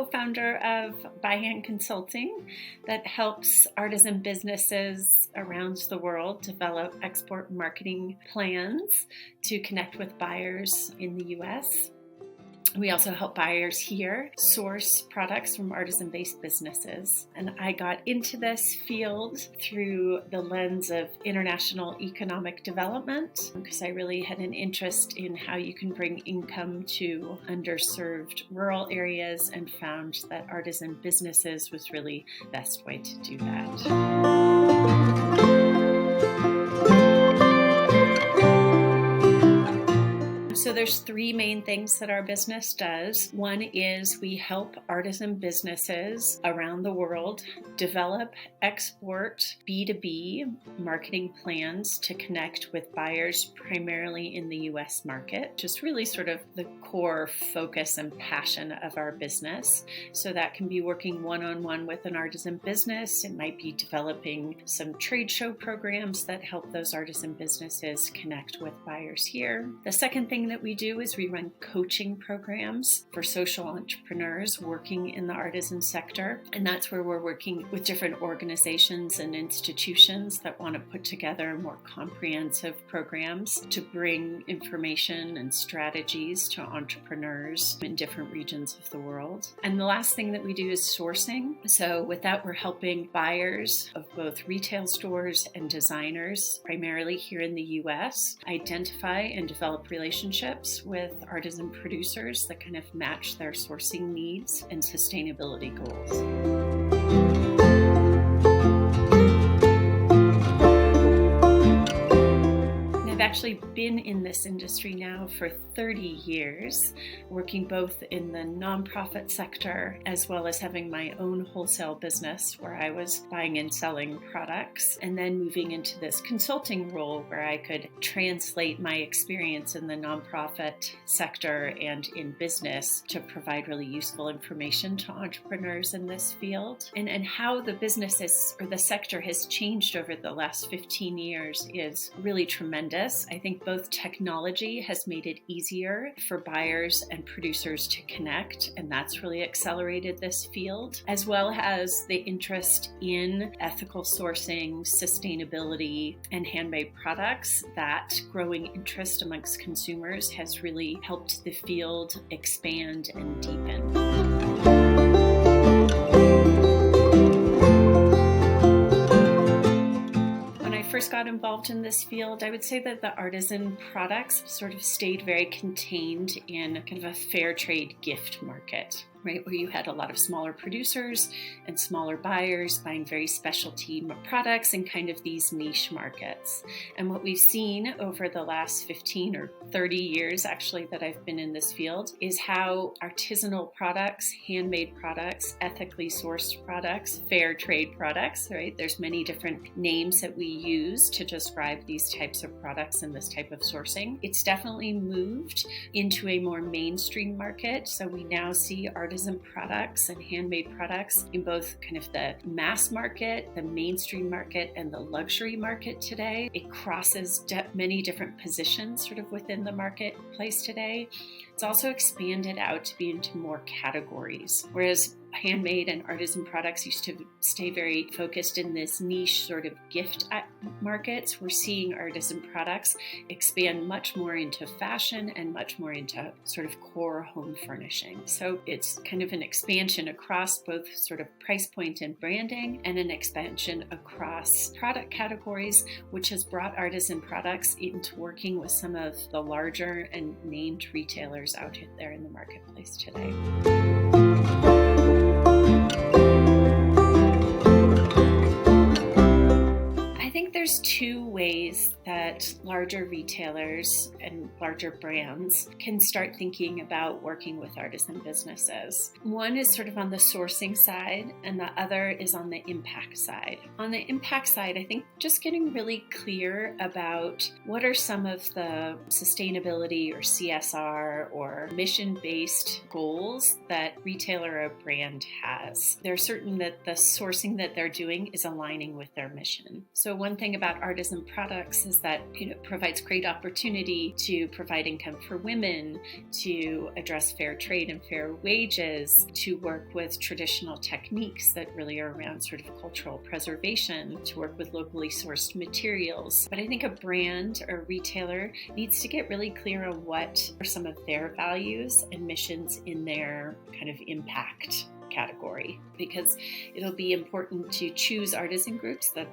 co-founder of ByHand Consulting that helps artisan businesses around the world develop export marketing plans to connect with buyers in the U.S. We also help buyers here source products from artisan-based businesses. And I got into this field through the lens of international economic development because I really had an interest in how you can bring income to underserved rural areas and found that artisan businesses was really the best way to do that. So there's three main things that our business does. One is we help artisan businesses around the world develop, export B2B marketing plans to connect with buyers primarily in the US market, just really sort of the core focus and passion of our business. So that can be working one-on-one with an artisan business. It might be developing some trade show programs that help those artisan businesses connect with buyers here. The second thing that we do is we run coaching programs for social entrepreneurs working in the artisan sector. And that's where we're working with different organizations and institutions that want to put together more comprehensive programs to bring information and strategies to entrepreneurs in different regions of the world. And the last thing that we do is sourcing. So with that, we're helping buyers of both retail stores and designers, primarily here in the US, identify and develop relationships with artisan producers that kind of match their sourcing needs and sustainability goals. I've actually been in this industry now for 30 years, working both in the nonprofit sector as well as having my own wholesale business where I was buying and selling products, and then moving into this consulting role where I could translate my experience in the nonprofit sector and in business to provide really useful information to entrepreneurs in this field. And how the businesses or the sector has changed over the last 15 years is really tremendous. I think both technology has made it easier for buyers and producers to connect, and that's really accelerated this field, as well as the interest in ethical sourcing, sustainability, and handmade products. That growing interest amongst consumers has really helped the field expand and deepen. First got involved in this field, I would say that the artisan products sort of stayed very contained in kind of a fair trade gift market, right? Where you had a lot of smaller producers and smaller buyers buying very specialty products in kind of these niche markets. And what we've seen over the last 15 or 30 years, actually, that I've been in this field is how artisanal products, handmade products, ethically sourced products, fair trade products, right? There's many different names that we use to describe these types of products and this type of sourcing. It's definitely moved into a more mainstream market. So we now see artisan products and handmade products in both kind of the mass market, the mainstream market, and the luxury market today. It crosses many different positions sort of within the marketplace today. It's also expanded out to be into more categories, whereas handmade and artisan products used to stay very focused in this niche sort of gift markets. We're seeing artisan products expand much more into fashion and much more into sort of core home furnishing. So it's kind of an expansion across both sort of price point and branding, and an expansion across product categories, which has brought artisan products into working with some of the larger and named retailers out there in the marketplace today. There's two ways that larger retailers and larger brands can start thinking about working with artisan businesses. One is sort of on the sourcing side, and the other is on the impact side. On the impact side, I think just getting really clear about what are some of the sustainability or CSR or mission-based goals that retailer or brand has. They're certain that the sourcing that they're doing is aligning with their mission. So one thing about artisan products is that it provides great opportunity to provide income for women, to address fair trade and fair wages, to work with traditional techniques that really are around sort of cultural preservation, to work with locally sourced materials. But I think a brand or retailer needs to get really clear on what are some of their values and missions in their kind of impact category, because it'll be important to choose artisan groups that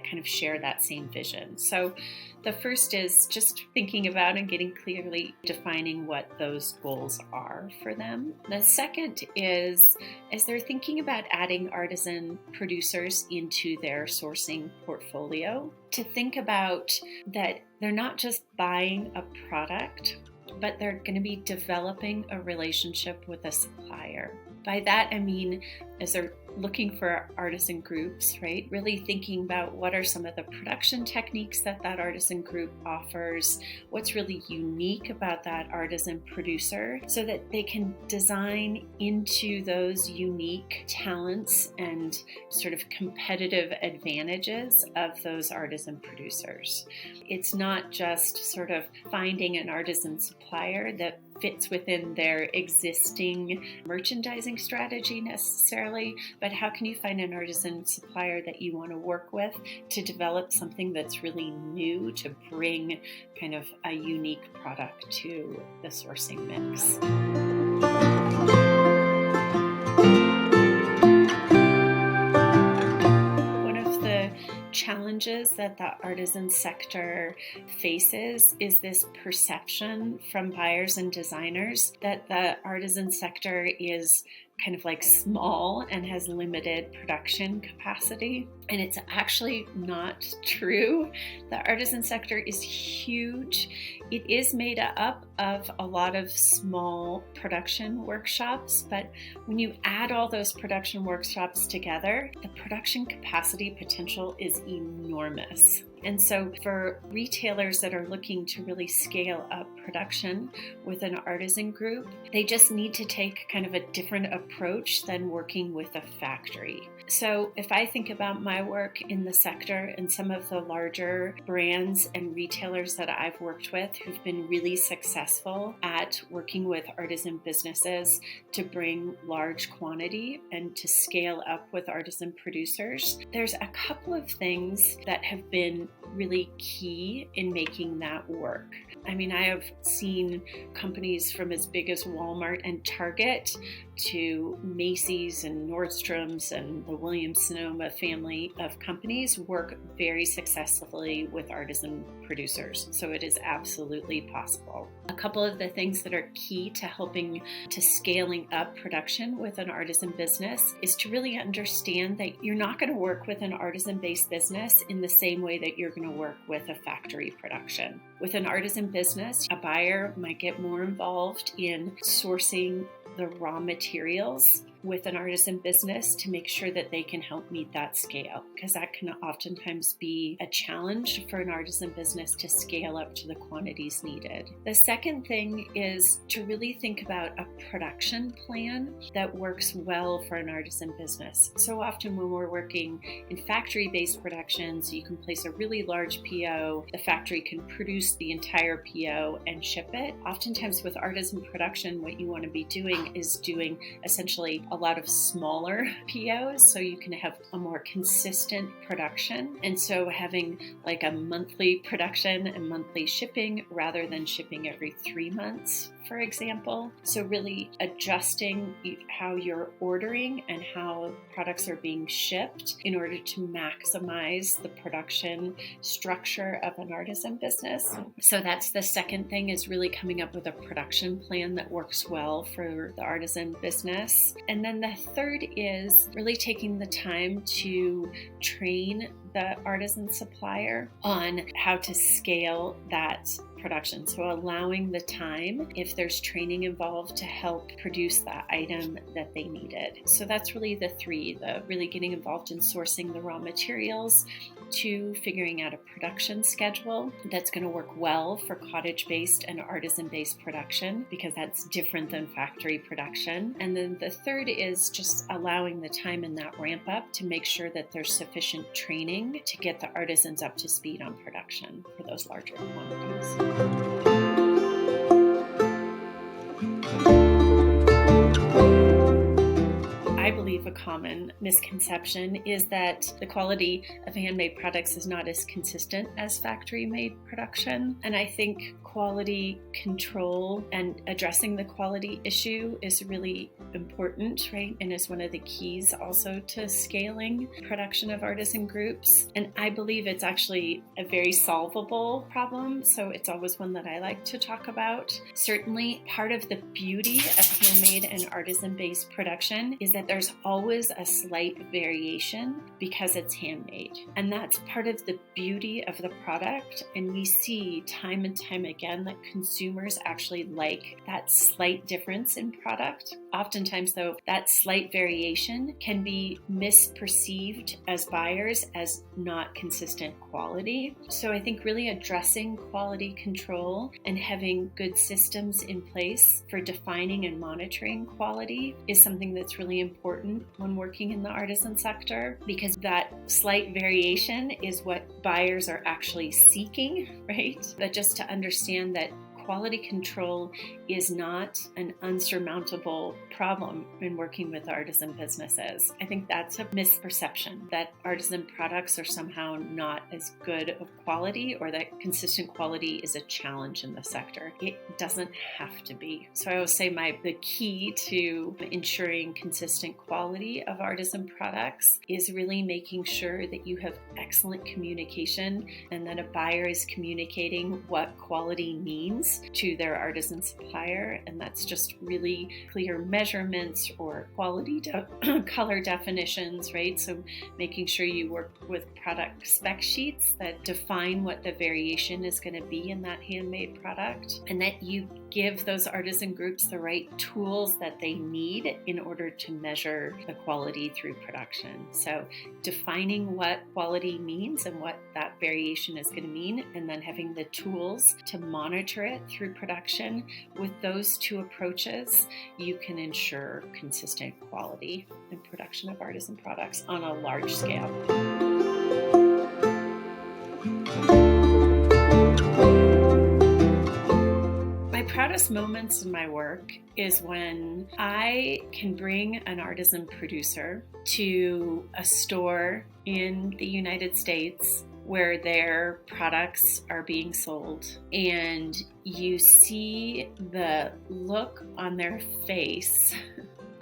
kind of share that same vision. So the first is just thinking about and getting clearly defining what those goals are for them. The second is, as they're thinking about adding artisan producers into their sourcing portfolio, to think about that they're not just buying a product, but they're going to be developing a relationship with a supplier. By that, I mean, as they're looking for artisan groups, right? Really thinking about what are some of the production techniques that artisan group offers, what's really unique about that artisan producer, so that they can design into those unique talents and sort of competitive advantages of those artisan producers. It's not just sort of finding an artisan supplier that fits within their existing merchandising strategy necessarily, but how can you find an artisan supplier that you want to work with to develop something that's really new, to bring kind of a unique product to the sourcing mix. Challenges that the artisan sector faces is this perception from buyers and designers that the artisan sector is kind of like small and has limited production capacity. And it's actually not true. The artisan sector is huge. It is made up of a lot of small production workshops, but when you add all those production workshops together, the production capacity potential is enormous. And so for retailers that are looking to really scale up production with an artisan group, they just need to take kind of a different approach than working with a factory. So if I think about my work in the sector and some of the larger brands and retailers that I've worked with who've been really successful at working with artisan businesses to bring large quantity and to scale up with artisan producers, there's a couple of things that have been really key in making that work. I mean, I have seen companies from as big as Walmart and Target to Macy's and Nordstrom's and the Williams-Sonoma family of companies work very successfully with artisan producers. So it is absolutely possible. A couple of the things that are key to helping to scaling up production with an artisan business is to really understand that you're not going to work with an artisan-based business in the same way that you're going to work with a factory production. With an artisan business, a buyer might get more involved in sourcing the raw materials with an artisan business to make sure that they can help meet that scale, because that can oftentimes be a challenge for an artisan business to scale up to the quantities needed. The second thing is to really think about a production plan that works well for an artisan business. So often when we're working in factory-based productions, you can place a really large PO, the factory can produce the entire PO and ship it. Oftentimes with artisan production, what you want to be doing is doing essentially a lot of smaller POs so you can have a more consistent production. And so having like a monthly production and monthly shipping rather than shipping every 3 months, for example. So really adjusting how you're ordering and how products are being shipped in order to maximize the production structure of an artisan business. So that's the second thing, is really coming up with a production plan that works well for the artisan business. And then the third is really taking the time to train the artisan supplier on how to scale that production. So allowing the time, if there's training involved, to help produce that item that they needed. So that's really the three, the really getting involved in sourcing the raw materials, 2, figuring out a production schedule that's going to work well for cottage-based and artisan-based production, because that's different than factory production. And then the third is just allowing the time in that ramp up to make sure that there's sufficient training to get the artisans up to speed on production for those larger quantities. I believe a common misconception is that the quality of handmade products is not as consistent as factory-made production. And I think quality control and addressing the quality issue is really important, right? And is one of the keys also to scaling production of artisan groups. And I believe it's actually a very solvable problem. So it's always one that I like to talk about. Certainly part of the beauty of handmade and artisan-based production is that there's always a slight variation because it's handmade. And that's part of the beauty of the product. And we see time and time again that consumers actually like that slight difference in product. Oftentimes, though, that slight variation can be misperceived as buyers as not consistent quality. So I think really addressing quality control and having good systems in place for defining and monitoring quality is something that's really important when working in the artisan sector, because that slight variation is what buyers are actually seeking, right? But just to understand that quality control is not an unsurmountable problem in working with artisan businesses. I think that's a misperception that artisan products are somehow not as good of quality, or that consistent quality is a challenge in the sector. It doesn't have to be. So I always say the key to ensuring consistent quality of artisan products is really making sure that you have excellent communication and that a buyer is communicating what quality means to their artisan supplier, and that's just really clear measurements or quality color definitions, right? So making sure you work with product spec sheets that define what the variation is going to be in that handmade product, and that you give those artisan groups the right tools that they need in order to measure the quality through production. So defining what quality means and what that variation is going to mean, and then having the tools to monitor it through production. With those two approaches, you can ensure consistent quality in production of artisan products on a large scale. My proudest moments in my work is when I can bring an artisan producer to a store in the United States where their products are being sold, and you see the look on their face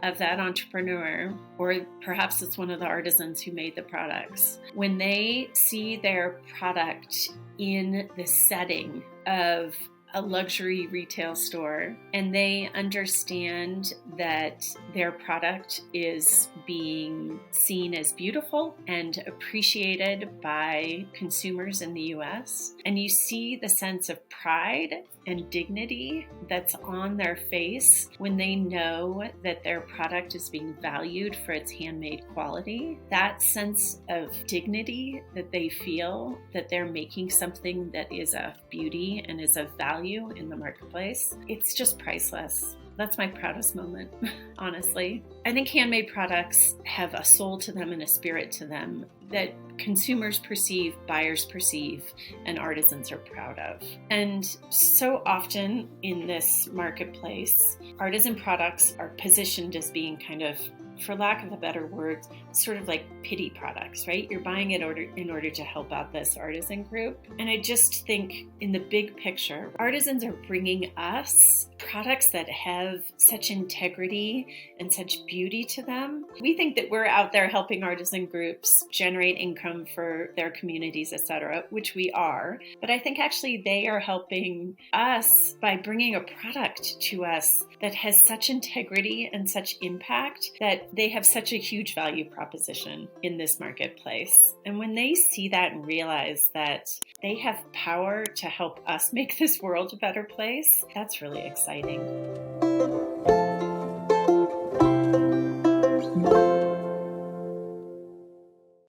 of that entrepreneur, or perhaps it's one of the artisans who made the products, when they see their product in the setting of a luxury retail store, and they understand that their product is being seen as beautiful and appreciated by consumers in the US, and you see the sense of pride and dignity that's on their face when they know that their product is being valued for its handmade quality. That sense of dignity that they feel that they're making something that is of beauty and is of value in the marketplace, it's just priceless. That's my proudest moment, honestly. I think handmade products have a soul to them and a spirit to them that consumers perceive, buyers perceive, and artisans are proud of. And so often in this marketplace, artisan products are positioned as being kind of, for lack of a better word, sort of like pity products, right? You're buying it in order to help out this artisan group. And I just think in the big picture, artisans are bringing us products that have such integrity and such beauty to them. We think that we're out there helping artisan groups generate income for their communities, etc., which we are. But I think actually they are helping us by bringing a product to us that has such integrity and such impact that they have such a huge value proposition in this marketplace. And when they see that and realize that they have power to help us make this world a better place, that's really exciting.